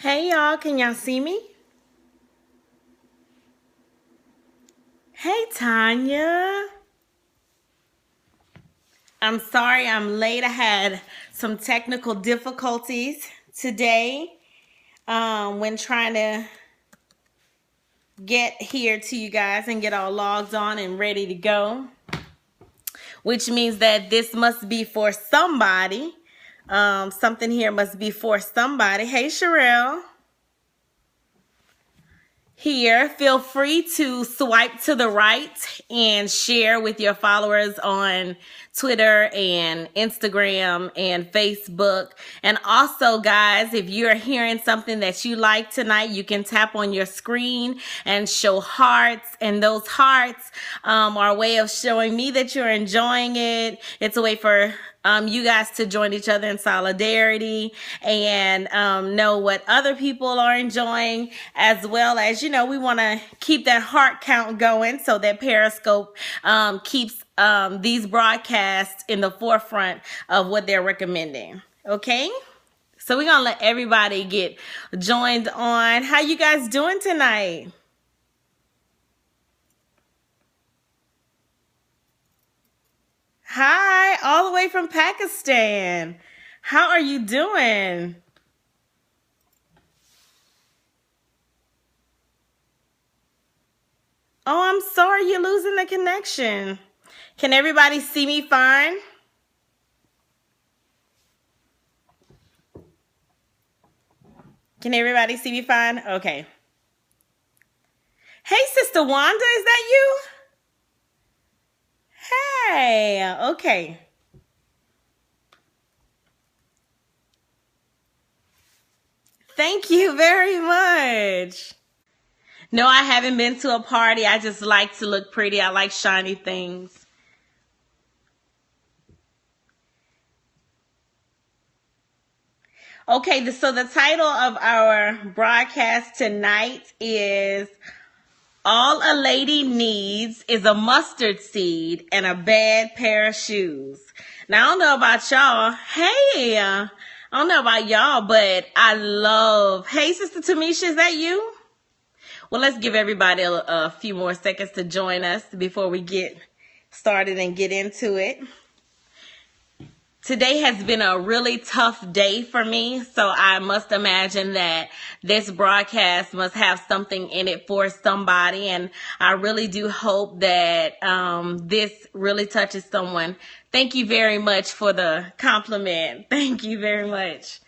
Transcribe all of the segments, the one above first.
Hey y'all, can y'all see me? Hey Tanya. I'm sorry I'm late. I had some technical difficulties today when trying to get here to you guys and get all logged on and ready to go, which means that this must be for somebody. Something here must be for somebody. Hey Sherelle. Here, feel free to swipe to the right and share with your followers on Twitter and Instagram and Facebook. And also, guys, if you're hearing something that you like tonight, you can tap on your screen and show hearts. And those hearts are a way of showing me that you're enjoying it. It's a way for you guys to join each other in solidarity and know what other people are enjoying, as well as, we want to keep that heart count going so that Periscope keeps these broadcasts in the forefront of what they're recommending. Okay? So we're going to let everybody get joined on. How you guys doing tonight? Hi, all the way from Pakistan. How are you doing? Oh, I'm sorry you're losing the connection. Can everybody see me fine? Can everybody see me fine? Okay. Hey, Sister Wanda, is that you? Hey, okay. Thank you very much. No, I haven't been to a party. I just like to look pretty. I like shiny things. Okay, so the title of our broadcast tonight is All a Lady Needs is a Mustard Seed and a Bad Pair of Shoes. Now, I don't know about y'all. Hey, I don't know about y'all, but I love... Hey, Sister Tamisha, is that you? Well, let's give everybody a few more seconds to join us before we get started and get into it. Today has been a really tough day for me, so I must imagine that this broadcast must have something in it for somebody, and I really do hope that this really touches someone. Thank you very much for the compliment. Thank you very much.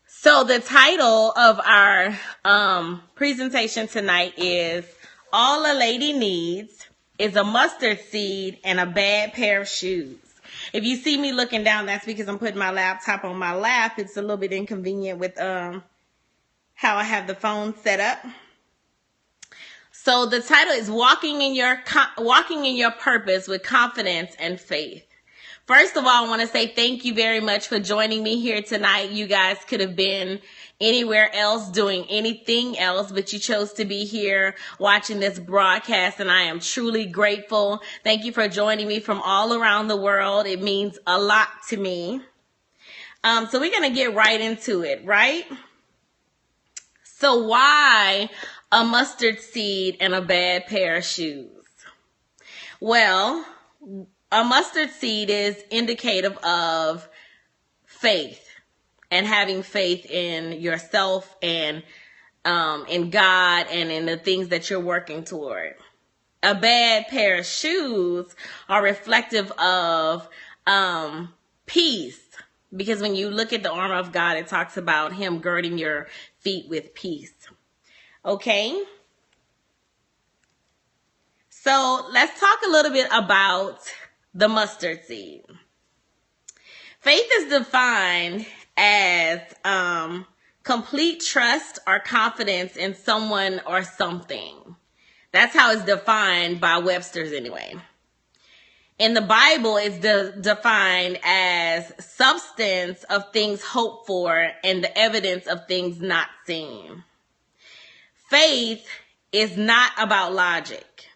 So the title of our presentation tonight is All a Lady Needs is a Mustard Seed and a Bad Pair of Shoes. If you see me looking down, that's because I'm putting my laptop on my lap. It's a little bit inconvenient with how I have the phone set up. So the title is Walking in Your Purpose with Confidence and Faith. First of all, I want to say thank you very much for joining me here tonight. You guys could have been anywhere else doing anything else, but you chose to be here watching this broadcast, and I am truly grateful. Thank you for joining me from all around the world. It means a lot to me. So we're going to get right into it, right? So why a mustard seed and a bad pair of shoes? Well, a mustard seed is indicative of faith and having faith in yourself and in God and in the things that you're working toward. A bad pair of shoes are reflective of peace, because when you look at the armor of God, it talks about him girding your feet with peace. Okay? So let's talk a little bit about the mustard seed. Faith is defined as complete trust or confidence in someone or something. That's how it's defined by Webster's anyway. In the Bible, it's defined as substance of things hoped for and the evidence of things not seen. Faith is not about logic.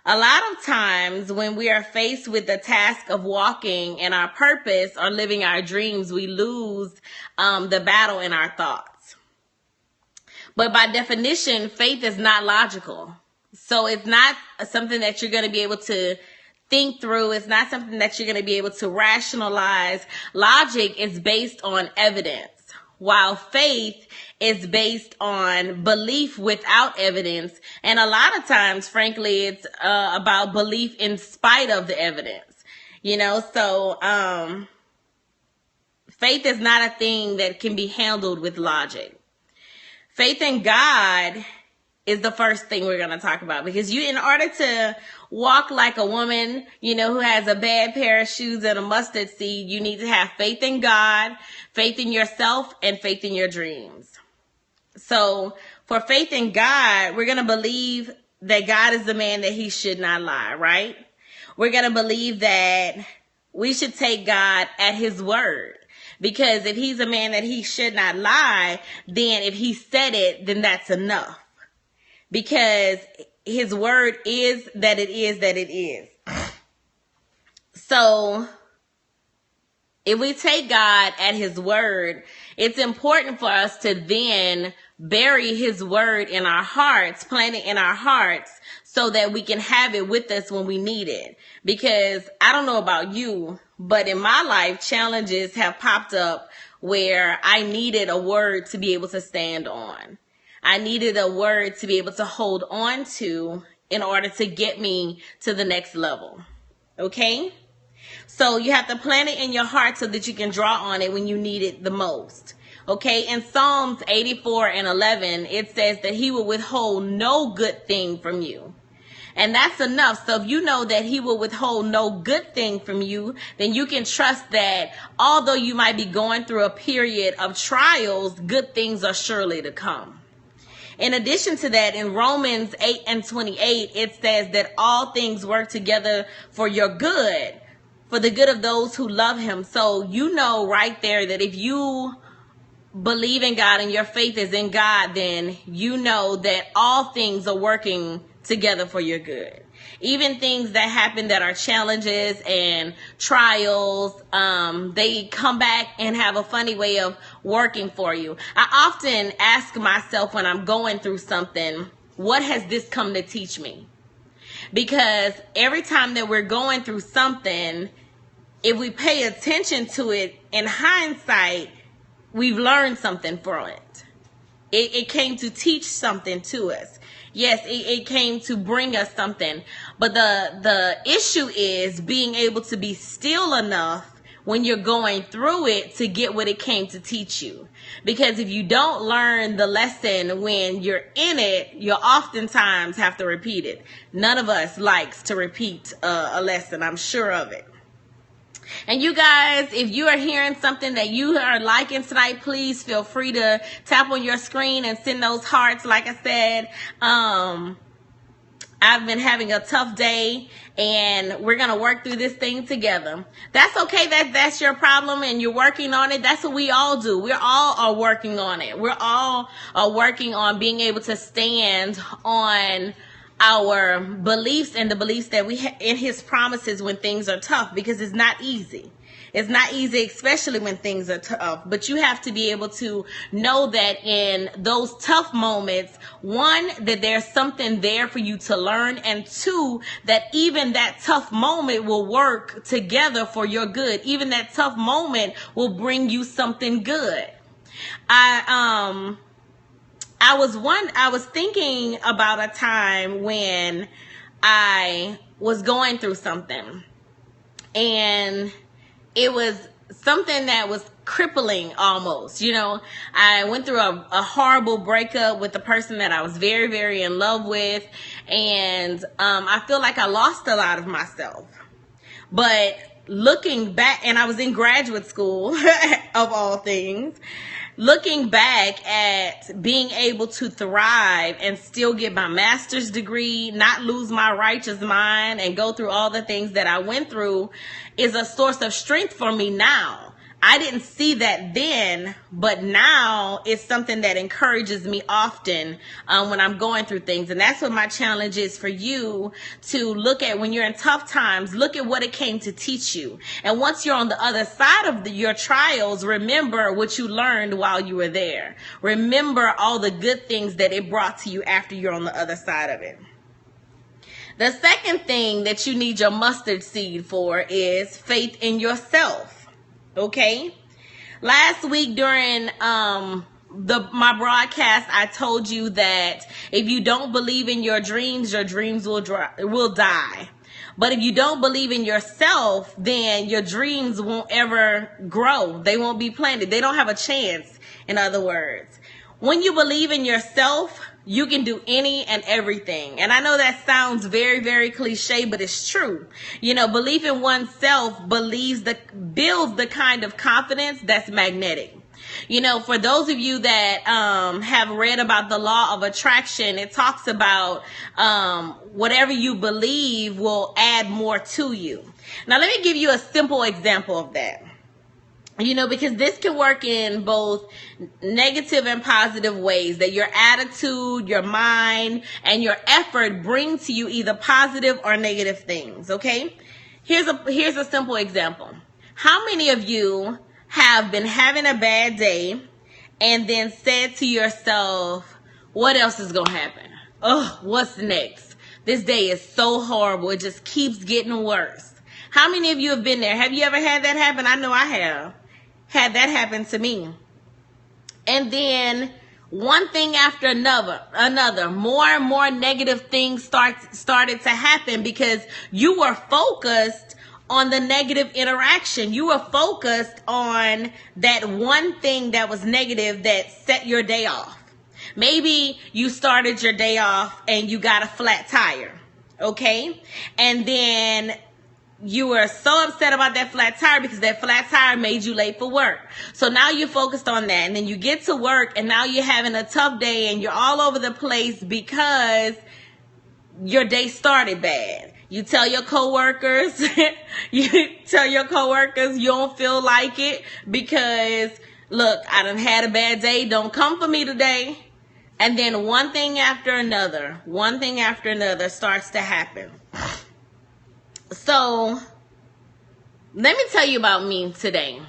A lot of times when we are faced with the task of walking in our purpose or living our dreams, we lose the battle in our thoughts. But by definition, faith is not logical. So it's not something that you're going to be able to think through. It's not something that you're going to be able to rationalize. Logic is based on evidence, while faith is based on belief without evidence. And a lot of times, frankly, it's about belief in spite of the evidence. So faith is not a thing that can be handled with logic. Faith in God is the first thing we're going to talk about, because in order to walk like a woman, who has a bad pair of shoes and a mustard seed, you need to have faith in God, faith in yourself, and faith in your dreams. So for faith in God, we're going to believe that God is the man that he should not lie, right? We're going to believe that we should take God at his word. Because if he's a man that he should not lie, then if he said it, then that's enough. Because his word is that it is that it is. So if we take God at his word, it's important for us to then bury his word in our hearts, plant it in our hearts, so that we can have it with us when we need it. Because I don't know about you, but in my life, challenges have popped up where I needed a word to be able to stand on. I needed a word to be able to hold on to in order to get me to the next level. Okay? So you have to plant it in your heart so that you can draw on it when you need it the most. Okay? In Psalms 84:11, it says that he will withhold no good thing from you. And that's enough. So if you know that he will withhold no good thing from you, then you can trust that although you might be going through a period of trials, good things are surely to come. In addition to that, in Romans 8:28, it says that all things work together for your good, for the good of those who love him. So you know right there that if you believe in God and your faith is in God, then you know that all things are working together for your good. Even things that happen that are challenges and trials, they come back and have a funny way of working for you. I often ask myself when I'm going through something, what has this come to teach me? Because every time that we're going through something, if we pay attention to it in hindsight, we've learned something from it. It came to teach something to us. Yes, it came to bring us something. But the issue is being able to be still enough when you're going through it to get what it came to teach you. Because if you don't learn the lesson when you're in it, you'll oftentimes have to repeat it. None of us likes to repeat a lesson. I'm sure of it. And you guys, if you are hearing something that you are liking tonight, please feel free to tap on your screen and send those hearts. Like I said, I've been having a tough day, and we're going to work through this thing together. That's okay. That's your problem, and you're working on it. That's what we all do. We're all are working on it. We're all are working on being able to stand on our beliefs and the beliefs that we have in his promises when things are tough, because it's not easy. It's not easy, especially when things are tough. But you have to be able to know that in those tough moments, one, that there's something there for you to learn, and two, that even that tough moment will work together for your good. Even that tough moment will bring you something good. I was thinking about a time when I was going through something, and it was something that was crippling almost. I went through a horrible breakup with the person that I was very, very in love with, and I feel like I lost a lot of myself. But looking back, and I was in graduate school of all things, looking back at being able to thrive and still get my master's degree, not lose my righteous mind, and go through all the things that I went through is a source of strength for me now. I didn't see that then, but now it's something that encourages me often when I'm going through things. And that's what my challenge is for you, to look at when you're in tough times, look at what it came to teach you. And once you're on the other side of your trials, remember what you learned while you were there. Remember all the good things that it brought to you after you're on the other side of it. The second thing that you need your mustard seed for is faith in yourself. Okay. Last week during my broadcast, I told you that if you don't believe in your dreams will die. But if you don't believe in yourself, then your dreams won't ever grow. They won't be planted. They don't have a chance, in other words. When you believe in yourself, you can do any and everything. And I know that sounds very, very cliche, but it's true. You know, belief in oneself builds the kind of confidence that's magnetic. You know, for those of you that have read about the law of attraction, it talks about whatever you believe will add more to you. Now, let me give you a simple example of that. You know, because this can work in both negative and positive ways, that your attitude, your mind, and your effort bring to you either positive or negative things, okay? Here's a simple example. How many of you have been having a bad day and then said to yourself, what else is going to happen? Oh, what's next? This day is so horrible. It just keeps getting worse. How many of you have been there? Have you ever had that happen? I know I have. Had that happen to me. And then one thing after another, more and more negative things started to happen because you were focused on the negative interaction. You were focused on that one thing that was negative that set your day off. Maybe you started your day off and you got a flat tire, okay? And then you were so upset about that flat tire because that flat tire made you late for work. So now you're focused on that. And then you get to work and now you're having a tough day and you're all over the place because your day started bad. You tell your coworkers, you don't feel like it because, look, I done had a bad day. Don't come for me today. And then one thing after another starts to happen. So let me tell you about me today.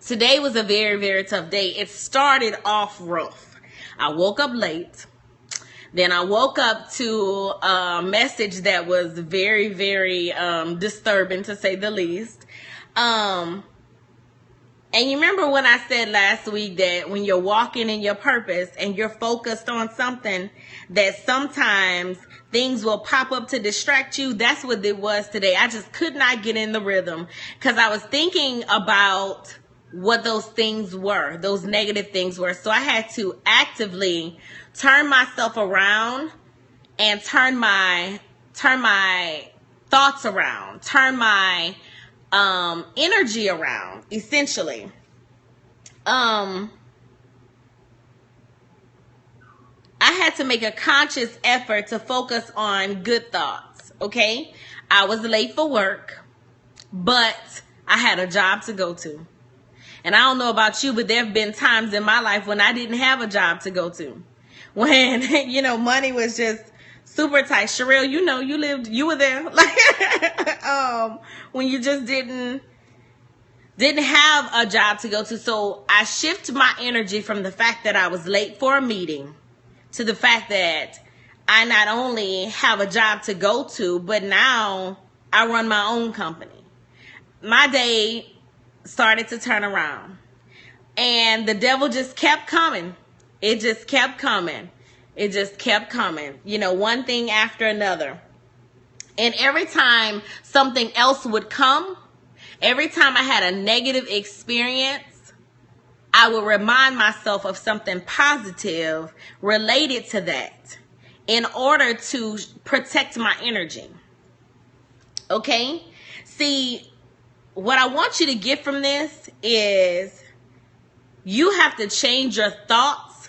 Today was a very, very tough day. It started off rough. I woke up late. Then I woke up to a message that was very, very disturbing, to say the least. And you remember when I said last week that when you're walking in your purpose and you're focused on something, that sometimes things will pop up to distract you? That's what it was today. I just could not get in the rhythm because I was thinking about what those things were, those negative things were. So I had to actively turn myself around and turn my thoughts around, turn my energy around, essentially. I had to make a conscious effort to focus on good thoughts, okay? I was late for work, but I had a job to go to. And I don't know about you, but there have been times in my life when I didn't have a job to go to. When, you know, money was just super tight. Sherelle, you know, you were there. Like, when you just didn't have a job to go to. So I shift my energy from the fact that I was late for a meeting to the fact that I not only have a job to go to, but now I run my own company. My day started to turn around and the devil just kept coming. It just kept coming. It just kept coming. You know, one thing after another. And every time something else would come, every time I had a negative experience, I would remind myself of something positive related to that in order to protect my energy. Okay? See, what I want you to get from this is you have to change your thoughts.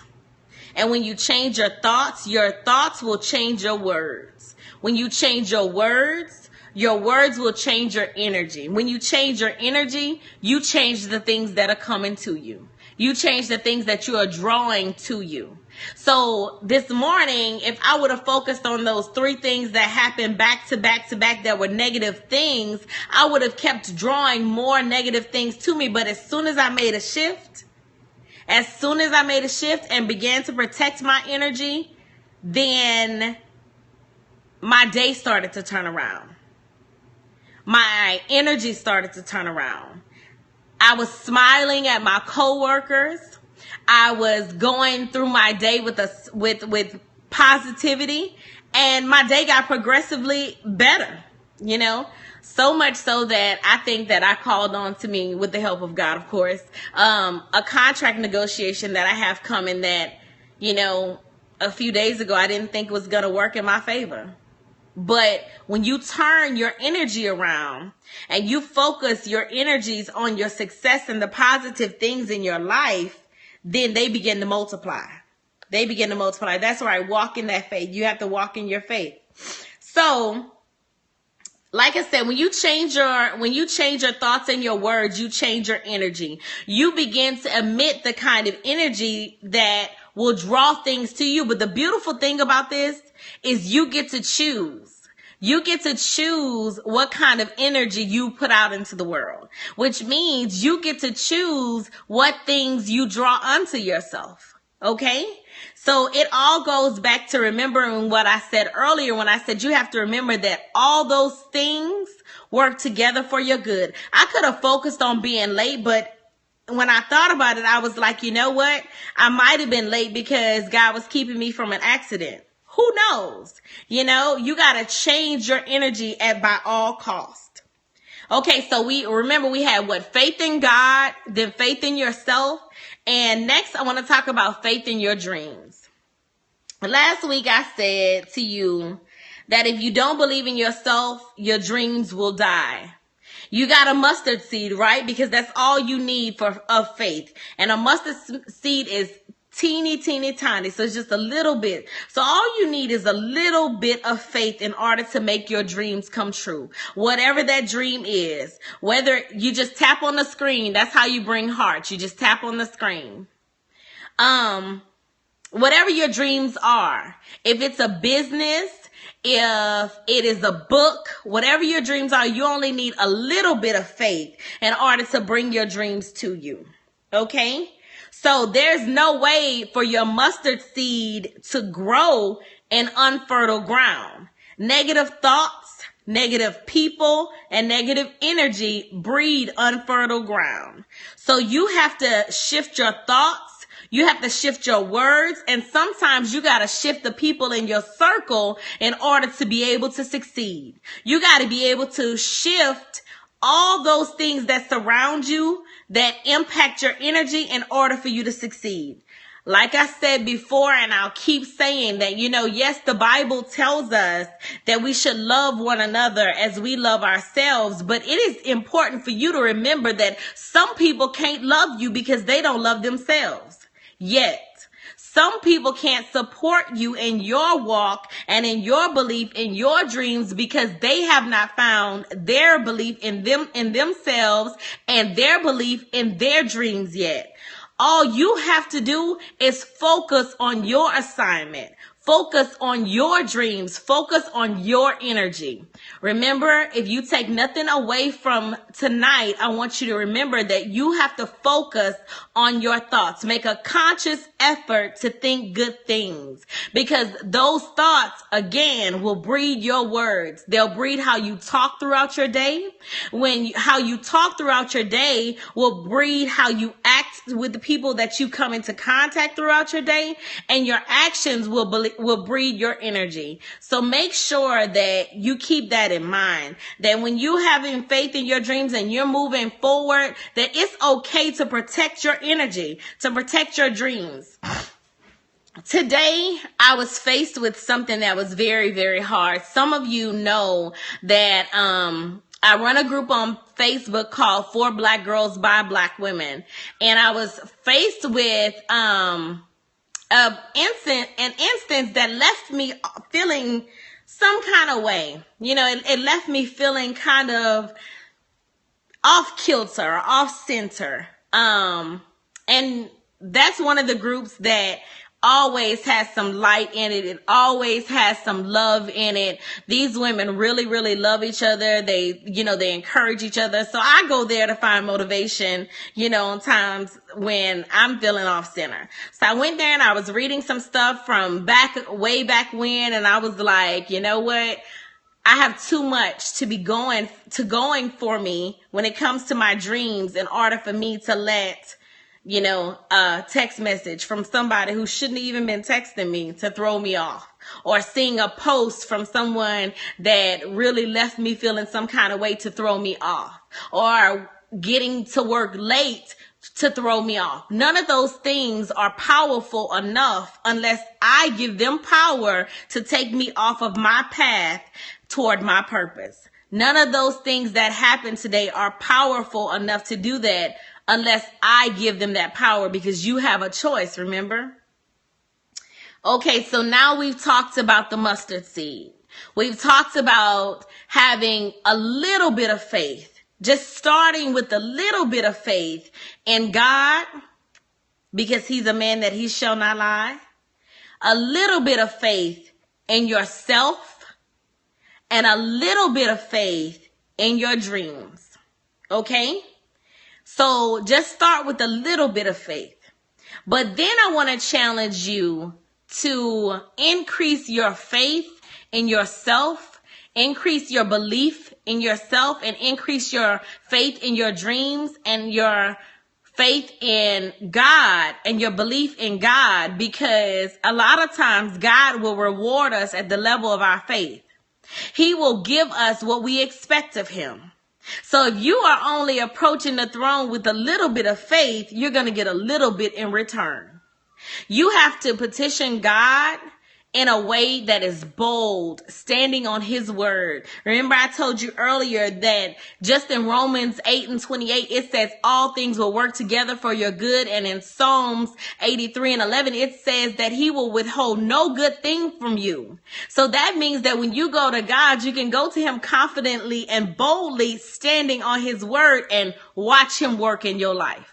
And when you change your thoughts will change your words. When you change your words Your words will change your energy. When you change your energy, you change the things that are coming to you. You change the things that you are drawing to you. So this morning, if I would have focused on those 3 things that happened back to back to back that were negative things, I would have kept drawing more negative things to me. But as soon as I made a shift and began to protect my energy, then my day started to turn around. My energy started to turn around. I was smiling at my coworkers. I was going through my day with positivity, and my day got progressively better, so much so that I think that I called on to me, with the help of God, of course, a contract negotiation that I have coming that, a few days ago, I didn't think was going to work in my favor. But when you turn your energy around and you focus your energies on your success and the positive things in your life, then they begin to multiply. That's where I walk in that faith. You have to walk in your faith. So, like I said, when you change your thoughts and your words, you change your energy. You begin to emit the kind of energy that will draw things to you. But the beautiful thing about this is you get to choose. You get to choose what kind of energy you put out into the world, which means you get to choose what things you draw unto yourself. Okay? So it all goes back to remembering what I said earlier when I said you have to remember that all those things work together for your good. I could have focused on being late, but when I thought about it, I was like, you know what? I might have been late because God was keeping me from an accident. Who knows? You got to change your energy by all cost. Okay, so we had faith in God, then faith in yourself. And next, I want to talk about faith in your dreams. Last week, I said to you that if you don't believe in yourself, your dreams will die. You got a mustard seed, right? Because that's all you need of faith. And a mustard seed is teeny tiny. So it's just a little bit. So all you need is a little bit of faith in order to make your dreams come true. Whatever that dream is, whether you just tap on the screen, that's how you bring hearts. You just tap on the screen. Whatever your dreams are, if it's a business, if it is a book, whatever your dreams are, you only need a little bit of faith in order to bring your dreams to you. Okay? So there's no way for your mustard seed to grow in unfertile ground. Negative thoughts, negative people, and negative energy breed unfertile ground. So you have to shift your thoughts. You have to shift your words. And sometimes you got to shift the people in your circle in order to be able to succeed. You got to be able to shift all those things that surround you that impact your energy in order for you to succeed. Like I said before, and I'll keep saying that, yes, the Bible tells us that we should love one another as we love ourselves, but it is important for you to remember that some people can't love you because they don't love themselves yet. Some people can't support you in your walk and in your belief in your dreams because they have not found their belief in themselves and their belief in their dreams yet. All you have to do is focus on your assignment. Focus on your dreams. Focus on your energy. Remember, if you take nothing away from tonight, I want you to remember that you have to focus on your thoughts. Make a conscious effort to think good things, because those thoughts, again, will breed your words. They'll breed how you talk throughout your day. How you talk throughout your day will breed how you act with the people that you come into contact throughout your day, and your actions will breed your energy. So make sure that you keep that in mind, that when you having faith in your dreams and you're moving forward, that it's okay to protect your energy, to protect your dreams. Today, I was faced with something that was very, very hard. Some of you know that I run a group on Facebook called For Black Girls by Black Women. And I was faced with an instance that left me feeling some kind of way. You know, it left me feeling kind of off kilter or off center. And that's one of the groups that always has some light in it. It always has some love in it. These women really, really love each other. They, you know, they encourage each other. So I go there to find motivation, you know, on times when I'm feeling off center. So I went there and I was reading some stuff from way back when, and I was like, you know what? I have too much to be going for me when it comes to my dreams in order for me to let, you know, a text message from somebody who shouldn't even been texting me to throw me off, or seeing a post from someone that really left me feeling some kind of way to throw me off, or getting to work late to throw me off. None of those things are powerful enough unless I give them power to take me off of my path toward my purpose. None of those things that happen today are powerful enough to do that unless I give them that power, because you have a choice, remember? Okay, so now we've talked about the mustard seed. We've talked about having a little bit of faith, just starting with a little bit of faith in God, because he's a man that he shall not lie. A little bit of faith in yourself, and a little bit of faith in your dreams. Okay? So just start with a little bit of faith. But then I want to challenge you to increase your faith in yourself, increase your belief in yourself, and increase your faith in your dreams and your faith in God and your belief in God, because a lot of times God will reward us at the level of our faith. He will give us what we expect of him. So if you are only approaching the throne with a little bit of faith, you're going to get a little bit in return. You have to petition God in a way that is bold, standing on his word. Remember, I told you earlier that just in Romans 8:28, it says all things will work together for your good. And in Psalms 83:11, it says that he will withhold no good thing from you. So that means that when you go to God, you can go to him confidently and boldly, standing on his word, and watch him work in your life.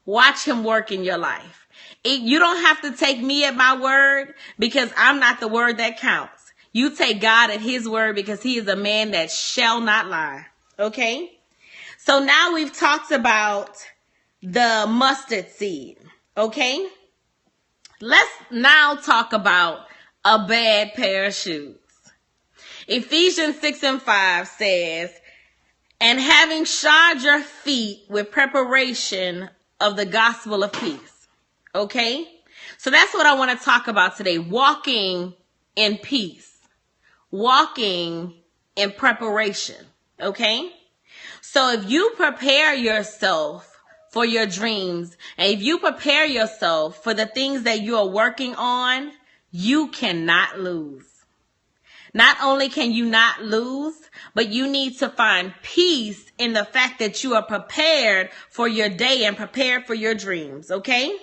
Watch him work in your life. You don't have to take me at my word, because I'm not the word that counts. You take God at his word, because he is a man that shall not lie. Okay? So now we've talked about the mustard seed. Okay? Let's now talk about a bad pair of shoes. Ephesians 6:5 says, and having shod your feet with preparation of the gospel of peace. Okay, so that's what I want to talk about today. Walking in peace, walking in preparation. Okay, so if you prepare yourself for your dreams, and if you prepare yourself for the things that you are working on, you cannot lose. Not only can you not lose, but you need to find peace in the fact that you are prepared for your day and prepared for your dreams. Okay.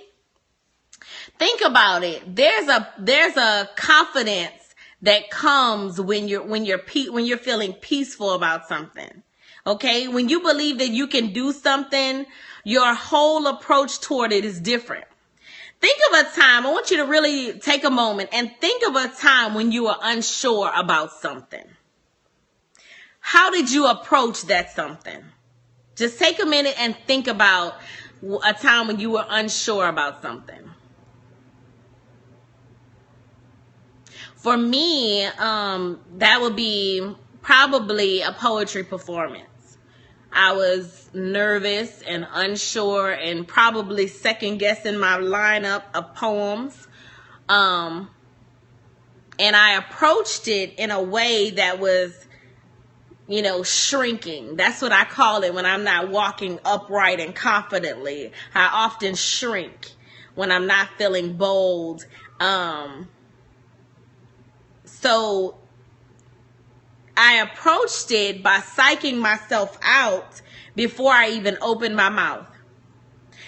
Think about it. There's a confidence that comes when you're feeling peaceful about something. Okay? When you believe that you can do something, your whole approach toward it is different. Think of a time. I want you to really take a moment and think of a time when you were unsure about something. How did you approach that something? Just take a minute and think about a time when you were unsure about something. For me, that would be probably a poetry performance. I was nervous and unsure and probably second guessing my lineup of poems. And I approached it in a way that was, shrinking. That's what I call it when I'm not walking upright and confidently. I often shrink when I'm not feeling bold. So I approached it by psyching myself out before I even opened my mouth.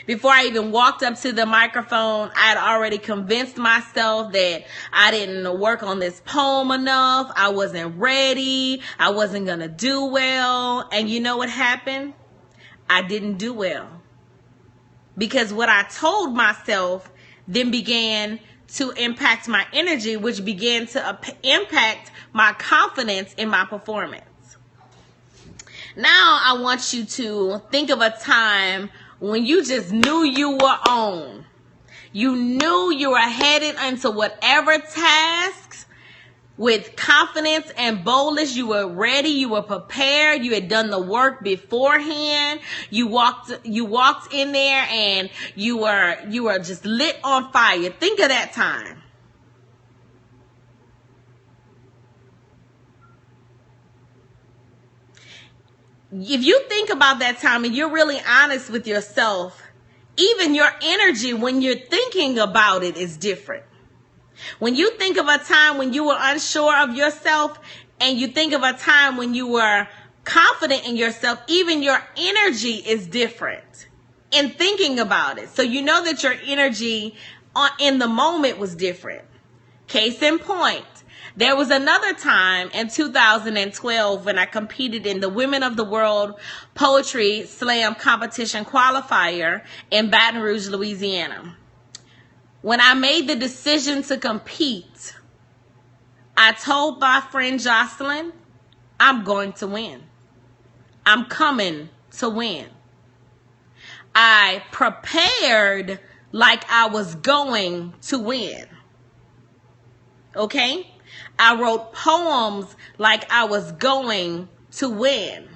Before I even walked up to the microphone, I had already convinced myself that I didn't work on this poem enough. I wasn't ready. I wasn't going to do well. And you know what happened? I didn't do well. Because what I told myself then began to impact my energy, which began to impact my confidence in my performance. Now I want you to think of a time when you just knew you were on. You knew you were headed into whatever tasks with confidence and boldness. You were ready. You were prepared. You had done the work beforehand. You walked in there and you were just lit on fire. Think of that time. If you think about that time and you're really honest with yourself, even your energy when you're thinking about it is different. When you think of a time when you were unsure of yourself and you think of a time when you were confident in yourself, even your energy is different in thinking about it. So you know that your energy in the moment was different. Case in point. There was another time in 2012 when I competed in the Women of the World Poetry Slam Competition Qualifier in Baton Rouge, Louisiana. When I made the decision to compete, I told my friend Jocelyn, I'm going to win. I'm coming to win. I prepared like I was going to win. Okay? I wrote poems like I was going to win.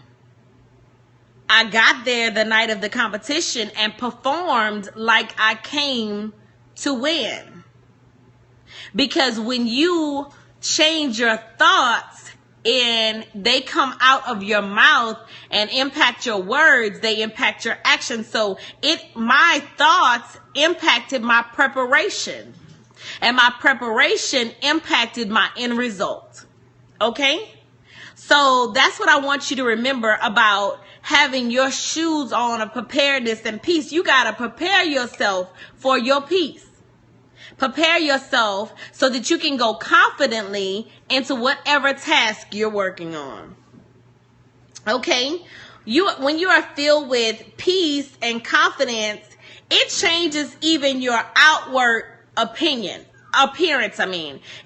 I got there the night of the competition and performed like I came to win. Because when you change your thoughts and they come out of your mouth and impact your words, they impact your actions. So my thoughts impacted my preparation. And my preparation impacted my end result. Okay? So that's what I want you to remember about having your shoes on of preparedness and peace. You got to prepare yourself for your peace. Prepare yourself so that you can go confidently into whatever task you're working on. Okay? When you are filled with peace and confidence, it changes even your outward appearance.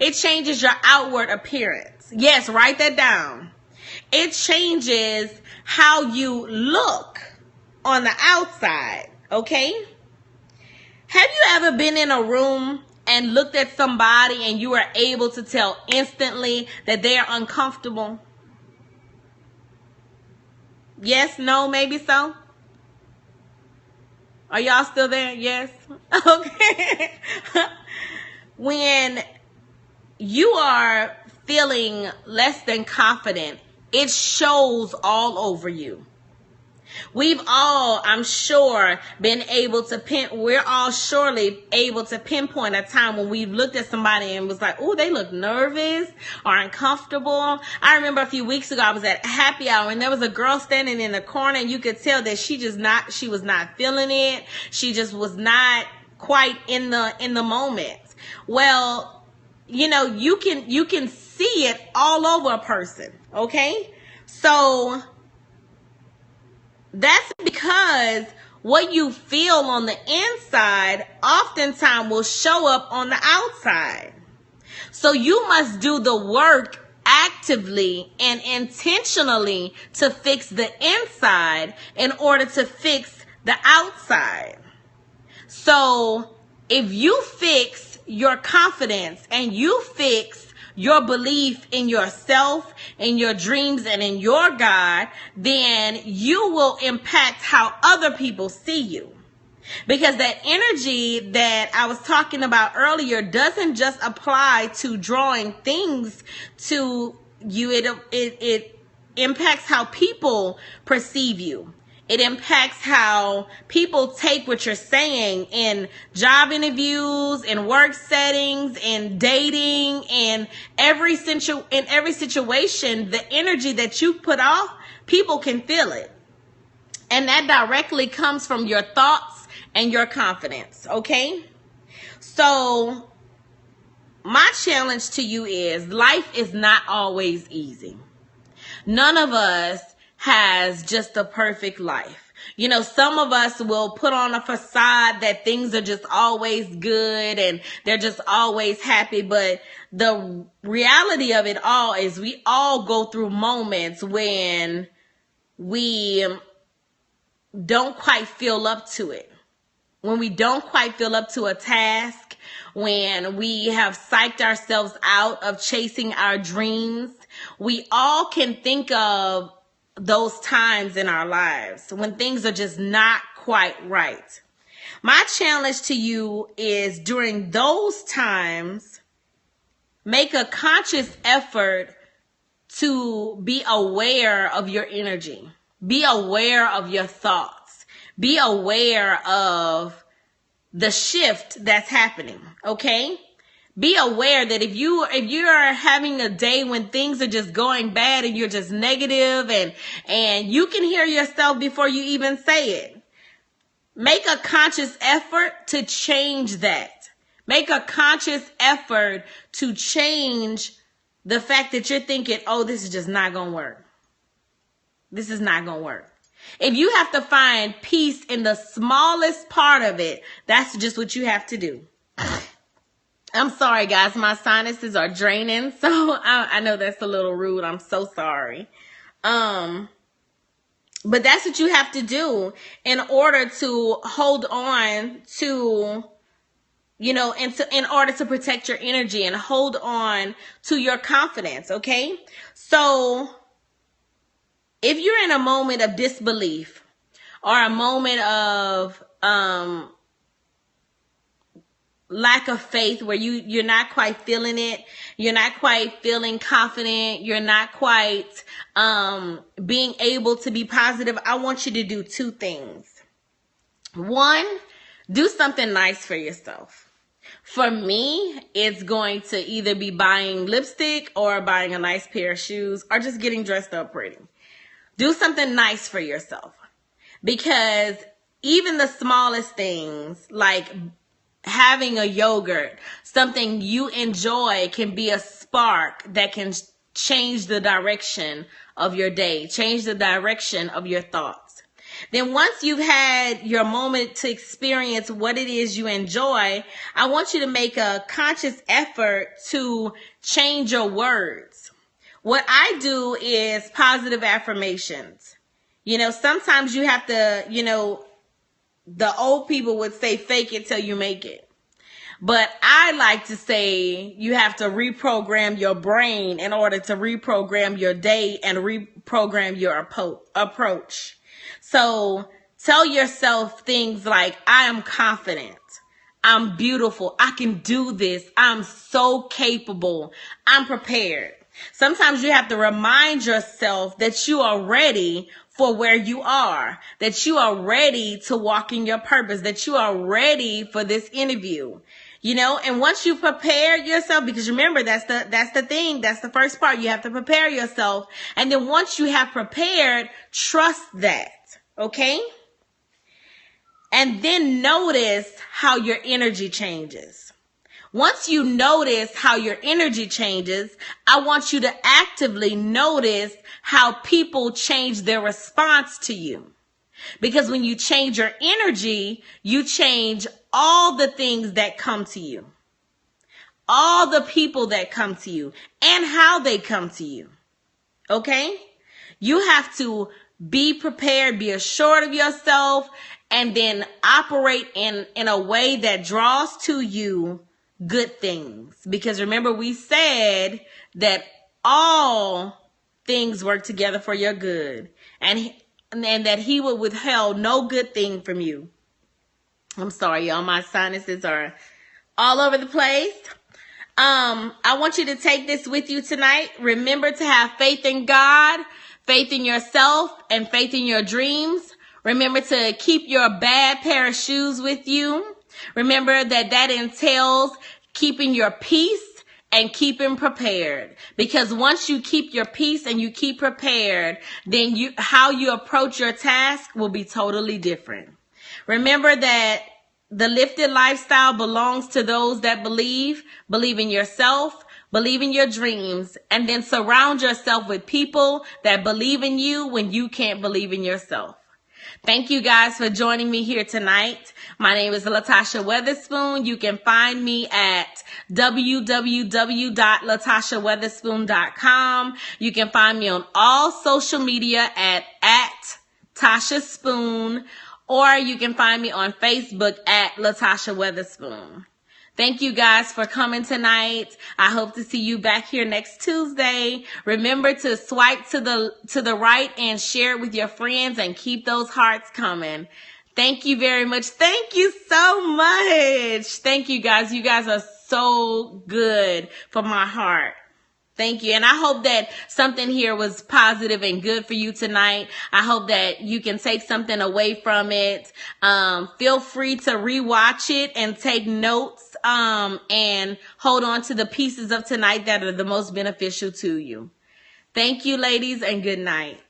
It changes your outward appearance. Yes, write that down. It changes how you look on the outside. Okay? Have you ever been in a room and looked at somebody and you were able to tell instantly that they're uncomfortable? Yes, no, maybe so? Are y'all still there? Yes? Okay. When you are feeling less than confident, it shows all over you. We've all, I'm sure, we're all surely able to pinpoint a time when we've looked at somebody and was like, oh, they look nervous or uncomfortable. I remember a few weeks ago, I was at happy hour and there was a girl standing in the corner and you could tell that she was not feeling it. She just was not quite in the moment. Well, you can see it all over a person. Okay. So that's because what you feel on the inside oftentimes will show up on the outside. So you must do the work actively and intentionally to fix the inside in order to fix the outside. So if you fix your confidence and you fix your belief in yourself, in your dreams, and in your God, then you will impact how other people see you. Because that energy that I was talking about earlier doesn't just apply to drawing things to you. It impacts how people perceive you. It impacts how people take what you're saying in job interviews, in work settings, in dating, in every situation. The energy that you put off, people can feel it. And that directly comes from your thoughts and your confidence, okay? So my challenge to you is life is not always easy. None of us has just a perfect life. You know, some of us will put on a facade that things are just always good and they're just always happy. But the reality of it all is we all go through moments when we don't quite feel up to it. When we don't quite feel up to a task, when we have psyched ourselves out of chasing our dreams, we all can think of those times in our lives when things are just not quite right. My challenge to you is during those times, make a conscious effort to be aware of your energy. Be aware of your thoughts. Be aware of the shift that's happening, okay? Be aware that if you are having a day when things are just going bad and you're just negative and you can hear yourself before you even say it, make a conscious effort to change that. Make a conscious effort to change the fact that you're thinking, oh, this is just not going to work. This is not going to work. If you have to find peace in the smallest part of it, that's just what you have to do. I'm sorry, guys. My sinuses are draining, so I know that's a little rude. I'm so sorry. But that's what you have to do in order to hold on to, you know, in order to protect your energy and hold on to your confidence, okay? So if you're in a moment of disbelief or a moment of lack of faith where you're not quite feeling it, you're not quite feeling confident, you're not quite being able to be positive, I want you to do two things. One, do something nice for yourself. For me, it's going to either be buying lipstick or buying a nice pair of shoes or just getting dressed up pretty. Do something nice for yourself, because even the smallest things like having a yogurt, something you enjoy, can be a spark that can change the direction of your day, change the direction of your thoughts. Then once you've had your moment to experience what it is you enjoy, I want you to make a conscious effort to change your words. What I do is positive affirmations. You know, sometimes you have to, you know, the old people would say, fake it till you make it. But I like to say you have to reprogram your brain in order to reprogram your day and reprogram your approach. So tell yourself things like, I am confident. I'm beautiful. I can do this. I'm so capable. I'm prepared. Sometimes you have to remind yourself that you are ready for where you are, that you are ready to walk in your purpose, that you are ready for this interview, you know. And once you prepare yourself, because remember, that's the thing, that's the first part, you have to prepare yourself. And then once you have prepared, trust that, okay? And then notice how your energy changes. Once you notice how your energy changes, I want you to actively notice how people change their response to you. Because when you change your energy, you change all the things that come to you, all the people that come to you, and how they come to you. Okay? You have to be prepared, be assured of yourself, and then operate in a way that draws to you good things. Because remember, we said that all things work together for your good, and that he will withhold no good thing from you. I'm sorry, y'all, my sinuses are all over the place. I want you to take this with you tonight. Remember to have faith in God, faith in yourself, and faith in your dreams. Remember to keep your bad pair of shoes with you. Remember that entails keeping your peace and keeping prepared. Because once you keep your peace and you keep prepared, then how you approach your task will be totally different. Remember that the lifted lifestyle belongs to those that believe in yourself, believe in your dreams, and then surround yourself with people that believe in you when you can't believe in yourself. Thank you guys for joining me here tonight. My name is Latasha Weatherspoon. You can find me at www.latashaweatherspoon.com. You can find me on all social media at Tasha Spoon, or you can find me on Facebook at Latasha Weatherspoon. Thank you guys for coming tonight. I hope to see you back here next Tuesday. Remember to swipe to the right and share it with your friends and keep those hearts coming. Thank you very much. Thank you so much. Thank you guys. You guys are so good for my heart. Thank you. And I hope that something here was positive and good for you tonight. I hope that you can take something away from it. Feel free to rewatch it and take notes, and hold on to the pieces of tonight that are the most beneficial to you. Thank you, ladies, and good night.